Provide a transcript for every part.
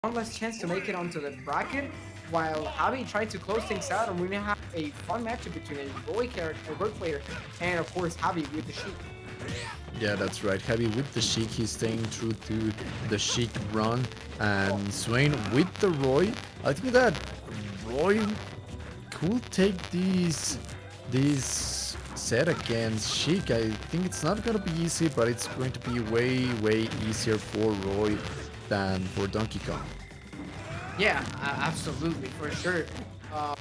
one less chance to make it onto the bracket, while Javi tried to close things out, and we're gonna have a fun matchup between a Roy character, a Roy player, and of course Javi with the Sheik. Yeah, that's right. Heavy with the Sheik, he's staying true to the Sheik run, and Swain with the Roy. I think that Roy could take this set against Sheik. I think it's not gonna be easy, but it's going to be way easier for Roy than for Donkey Kong. Yeah, absolutely, for sure. Uh,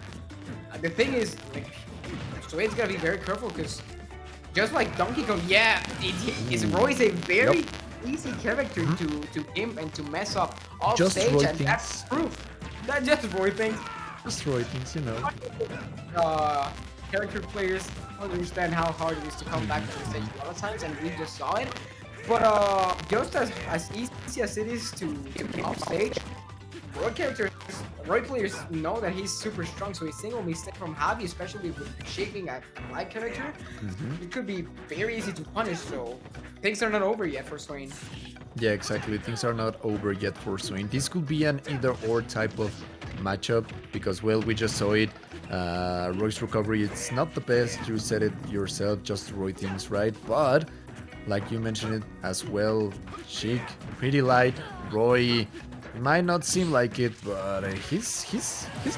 the thing is, like, Swain's gotta be very careful because just like Donkey Kong, yeah, is Roy's a very Yep. easy character to imp and to mess up off Just stage, Roy and that's things. proof. Not just Roy things. Just Roy things, you know. Uh, Character players understand how hard it is to come back to the stage a lot of times, and we just saw it. But just as easy as it is to get off stage, Roy characters, Roy players know that he's super strong, so a single mistake from Javi, especially with shaping a light character, it could be very easy to punish, so things are not over yet for Swain. Yeah, exactly. Things are not over yet for Swain. This could be an either-or type of matchup because, well, we just saw it. Roy's recovery, it's not the best. You said it yourself, just Roy things, right? But, like you mentioned it as well, Sheik, pretty light. Roy might not seem like it, but he's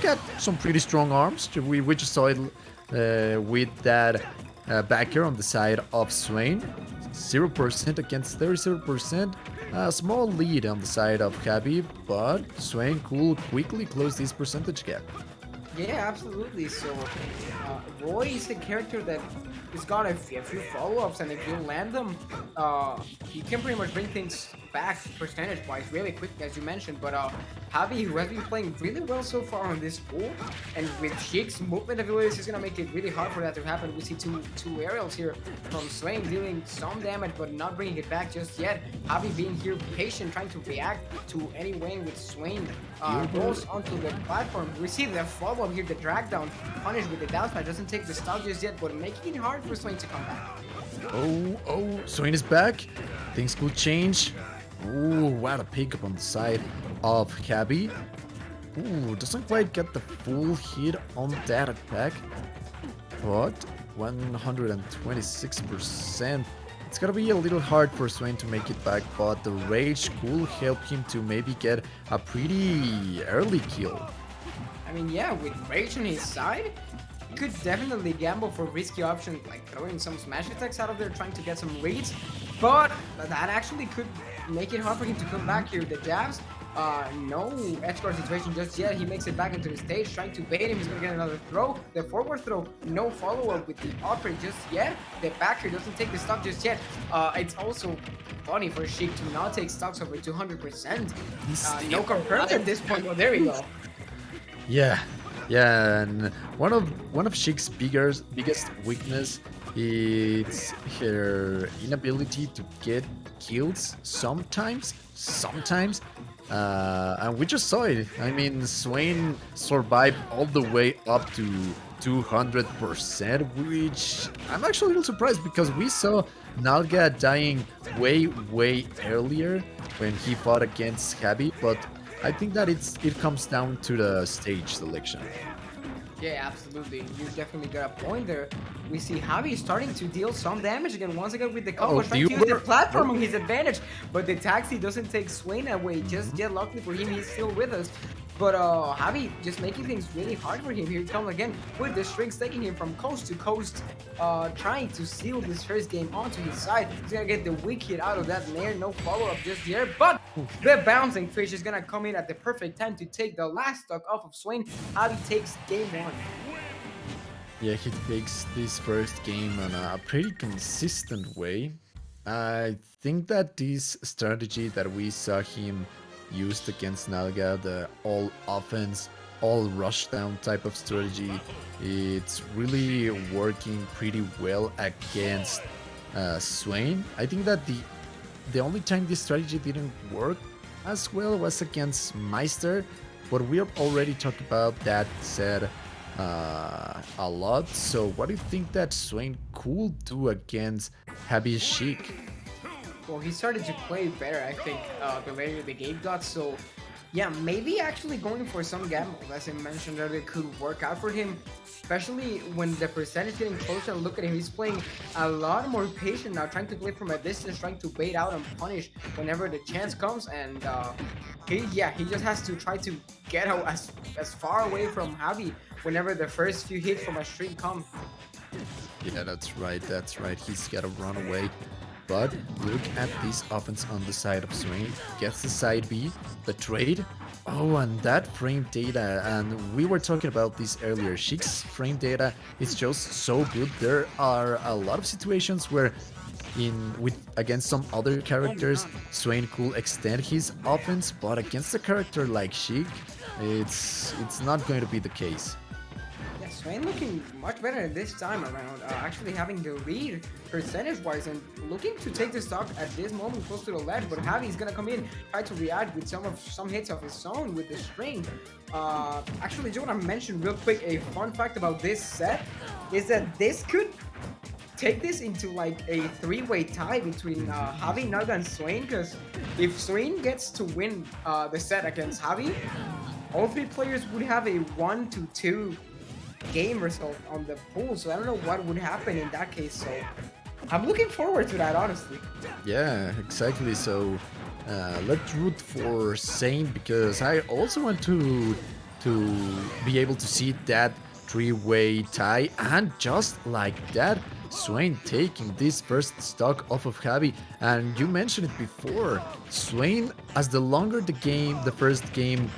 got some pretty strong arms. We just saw it with that backer on the side of Swain. 0% against 37%. A small lead on the side of Javi, but Swain could quickly close this percentage gap. Yeah, absolutely. So, Roy is a character that has got a few follow-ups, and if you land them, you can pretty much bring things back percentage-wise really quick, as you mentioned. But Javi, who has been playing really well so far on this pool, and with Sheik's movement abilities, is gonna make it really hard for that to happen. We see two aerials here from Swain dealing some damage, but not bringing it back just yet. Javi being here patient, trying to react to any win with Swain. Rolls onto the platform. We see the follow-up here, the drag down, punished with the down smash. Doesn't take the stock just yet, but making it hard for Swain to come back. Oh, Swain is back. Things could change. Ooh, what a pickup on the side of Javi. Ooh, doesn't quite get the full hit on that attack, but 126%. It's gonna be a little hard for Swain to make it back, but the rage could help him to maybe get a pretty early kill. I mean, yeah, with Rage on his side, he could definitely gamble for risky options like throwing some smash attacks out of there, trying to get some reads, but that actually could make it hard for him to come back here. The jabs, no edge guard situation just yet. He makes it back into the stage, trying to bait him. He's gonna get another throw. The forward throw, no follow-up with the upper just yet. The backer doesn't take the stock just yet. It's also funny for Sheik to not take stocks over 200%. No confirms at this point. Oh, there we go. Yeah, and one of Sheik's biggest weakness is her inability to get kills sometimes, and we just saw it. I mean, Swain survived all the way up to 200%, which I'm actually a little surprised because we saw Nalga dying way earlier when he fought against Javi, but I think that it comes down to the stage selection. Yeah, absolutely. You definitely got a point there. We see Javi starting to deal some damage again, once again with the combo, trying to use the platform on his advantage, but the taxi doesn't take Swain away just yet. Luckily for him, he's still with us. But Javi just making things really hard for him. Here he comes again with the strings, taking him from coast to coast, trying to seal this first game onto his side. He's gonna get the weak hit out of that nair, no follow-up just here, but the bouncing fish is gonna come in at the perfect time to take the last stock off of Swain. Javi takes game one. Yeah, he takes this first game in a pretty consistent way. I think that this strategy that we saw him used against Nalga, the all offense, all rushdown type of strategy, it's really working pretty well against Swain. I think that the only time this strategy didn't work as well was against Meister, but we have already talked about that set a lot. So what do you think that Swain could do against Javi Sheik? Well, he started to play better, I think, the later the game got, so Yeah, maybe actually going for some gambles, as I mentioned earlier, could work out for him, especially when the percentage getting closer. Look at him, he's playing a lot more patient now, trying to play from a distance, trying to bait out and punish whenever the chance comes. And he just has to try to get out as far away from Javi whenever the first few hits from a string come. Yeah, that's right. That's right. He's got to run away. But look at this offense on the side of Swain. Gets the side B, the trade. Oh, and that frame data. And we were talking about this earlier. Sheik's frame data is just so good. There are a lot of situations where with against some other characters, Swain could extend his offense, but against a character like Sheik, it's not going to be the case. Yeah, Swain looking much better this time around, actually having the lead percentage-wise and looking to take the stock at this moment close to the ledge, but Javi's gonna come in, try to react with some hits of his own with the string. Actually, just want to mention real quick a fun fact about this set is that this could take this into like a three-way tie between Javi, Naga, and Swain, because if Swain gets to win the set against Javi, all three players would have a 1-2 game result on the pool, so I don't know what would happen in that case. So I'm looking forward to that, honestly. Yeah, exactly. So let's root for Saint because I also want to be able to see that three-way tie, and just like that, Swain taking this first stock off of Javi. And you mentioned it before, Swain, as the longer the first game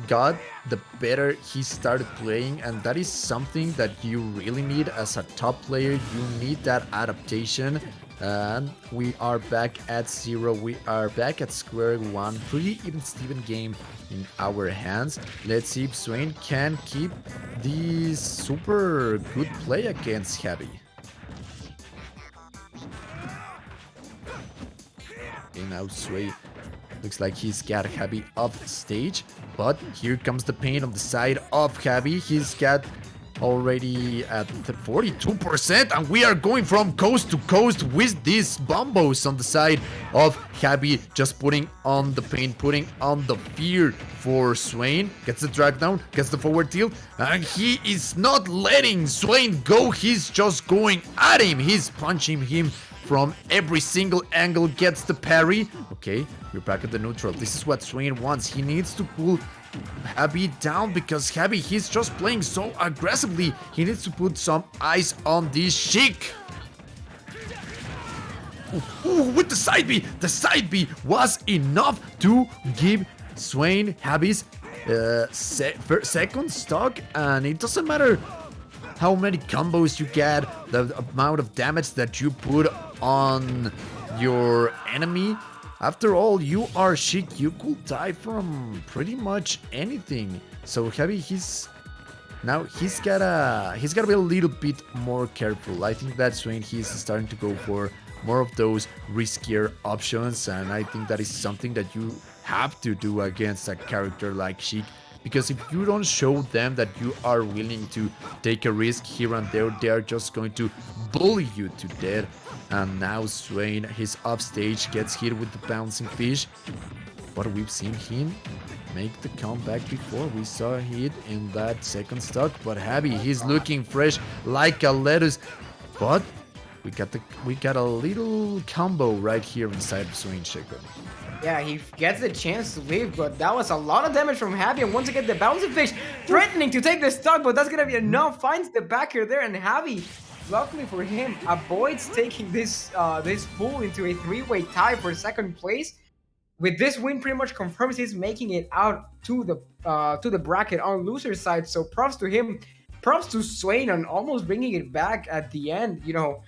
got, the better he started playing, and that is something that you really need as a top player. You need that adaptation. And we are back at 0. We are back at square one. Pretty even Steven game in our hands. Let's see if Swain can keep this super good play against Javi. Okay, now Swain looks like he's got Javi off stage, but here comes the pain on the side of Javi. He's got already at 42%, and we are going from coast to coast with these bombos on the side of Javi, just putting on the pain, putting on the fear for Swain. Gets the drag down, gets the forward tilt, and he is not letting Swain go. He's just going at him. He's punching him from every single angle, gets the parry. Okay, we're back at the neutral. This is what Swain wants. He needs to pull Javi down because Javi, he's just playing so aggressively. He needs to put some eyes on this Sheik. Ooh, with the side B. The side B was enough to give Swain Javi's second stock, and it doesn't matter how many combos you get, the amount of damage that you put on your enemy. After all, you are Sheik. You could die from pretty much anything. So Javi, he's gotta be a little bit more careful. I think that's when he's starting to go for more of those riskier options, and I think that is something that you have to do against a character like Sheik. Because if you don't show them that you are willing to take a risk here and there, they are just going to bully you to death. And now Swain, his offstage, gets hit with the bouncing fish. But we've seen him make the comeback before. We saw a hit in that second stock. But Javi, he's looking fresh like a lettuce. But we got a little combo right here inside of Swain Shaker. Yeah, he gets the chance to leave, but that was a lot of damage from Javi, and once again the bouncing fish threatening to take the stock, but that's gonna be enough. Finds the backer there, and Javi, luckily for him, avoids taking this pool into a three-way tie for second place. With this win, pretty much confirms he's making it out to the bracket on loser side. So props to him, props to Swain on almost bringing it back at the end. You know,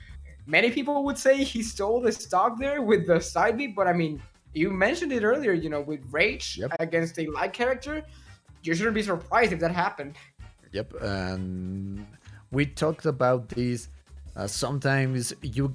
many people would say he stole the stock there with the side beat, but I mean, you mentioned it earlier, you know, with Rage against a light character, you shouldn't be surprised if that happened. Yep, and we talked about this. Sometimes you